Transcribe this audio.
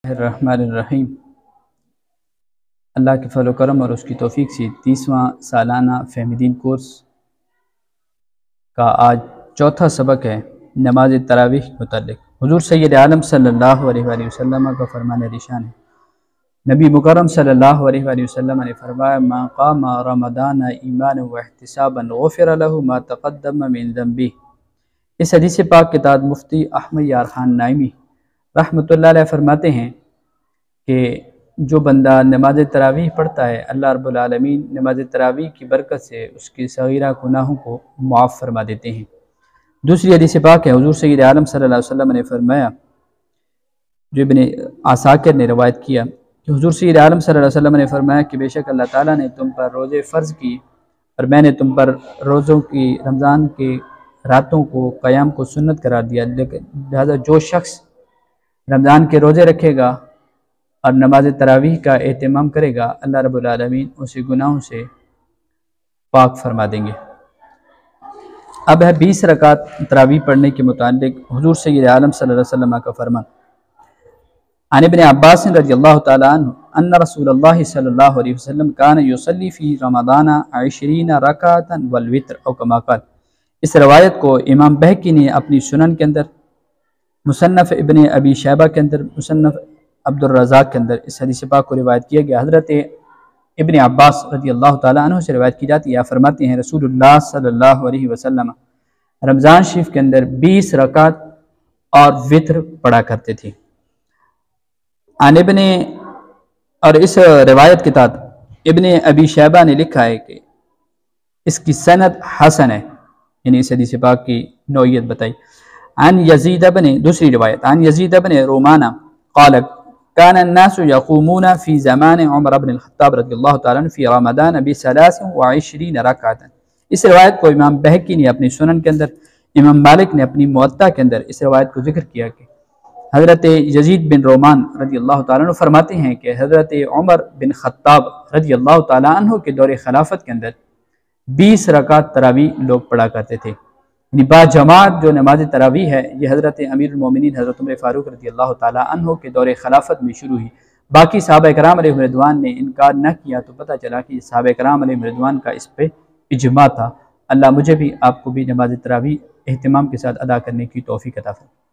الرحمن الرحیم۔ اللہ کے فضل و کرم اور اس کی توفیق سے 30واں سالانہ فہم دین کورس کا آج چوتھا سبق ہے نماز تراویح کے متعلق۔ حضور سید عالم صلی اللہ علیہ وآلہ وسلم کا فرمان رشان ہے۔ نبی مکرم صلی اللہ علیہ وآلہ وسلم نے فرمایا ما قام رمضان ایمانا واحتسابا غفر له ما تقدم من ذنبه۔ اس حدیث پاک کے تحت مفتی احمد یار خان نائمی رحمۃ اللہ علیہ فرماتے ہیں کہ جو بندہ نماز تراویح پڑھتا ہے اللہ رب العالمین نماز تراویح کی برکت سے اس کی صغیرہ گناہوں کو معاف فرما دیتے ہیں۔ دوسری حدیث پاک ہے، حضور سید عالم صلی اللہ علیہ وسلم نے فرمایا، جو ابن عساکر نے روایت کیا کہ حضور سید عالم صلی اللہ علیہ وسلم نے فرمایا کہ بے شک اللہ تعالیٰ نے تم پر روزے فرض کی اور میں نے تم پر روزوں کی رمضان کی راتوں کو قیام کو سنت قرار دیا، لہذا جو شخص رمضان کے روزے رکھے گا اور نماز تراویح کا اہتمام کرے گا اللہ رب العالمین اسے گناہوں سے پاک فرما دیں گے۔ اب ہے 20 رکعت تراویح پڑھنے کے متعلق حضور سید عالم صلی اللہ علیہ وسلم کا فرمان۔ عن ابن عباس رضی اللہ تعالی عنہ ان رسول اللہ صلی اللہ علیہ وسلم کان یصلی فی رمضان 20 رکعتا والوتر او کما قال۔ اس روایت کو امام بہقی نے اپنی سنن کے اندر، مصنف ابن ابی شیبہ کے اندر، مصنف عبد الرزاق کے اندر اس حدیث پاک کو روایت کیا گیا۔ حضرت ابن عباس رضی اللہ تعالیٰ عنہ سے روایت کی جاتی ہے، فرماتے ہیں رسول اللہ صلی اللہ علیہ وسلم رمضان شریف کے اندر 20 رکعت اور وتر پڑھا کرتے تھے۔ اور اس روایت کے تحت ابن ابی شیبہ نے لکھا ہے کہ اس کی سند حسن ہے، یعنی اس حدیث پاک کی نوعیت بتائی۔ عن یزید بن، دوسری روایت، عن یزید بن رومانہ قال كان الناس يقومون في زمان عمر بن الخطاب رضی اللہ تعالیٰ عنہ في رمضان ب23 رکعۃ۔ اس روایت کو امام بہقی نے اپنی سنن کے اندر، امام مالک نے اپنی موطا کے اندر اس روایت کو ذکر کیا کہ حضرت یزید بن رومان رضی اللہ تعالیٰ عنہ فرماتے ہیں کہ حضرت عمر بن خطاب رضی اللہ تعالیٰ عنہ کے دور خلافت کے اندر 20 رکعت تراویح لوگ پڑھا کرتے تھے، یعنی با جماعت جو نماز تراویح ہے یہ حضرت امیر المومنین حضرت عمر فاروق رضی اللہ تعالیٰ عنہ کے دور خلافت میں شروع ہوئی۔ باقی صحابہ کرام علیہ رضوان نے انکار نہ کیا تو پتہ چلا کہ صحابہ کرام علیہ رضوان کا اس پہ اجماع تھا۔ اللہ مجھے بھی آپ کو بھی نماز تراویح اہتمام کے ساتھ ادا کرنے کی توفیق عطا فرمائے۔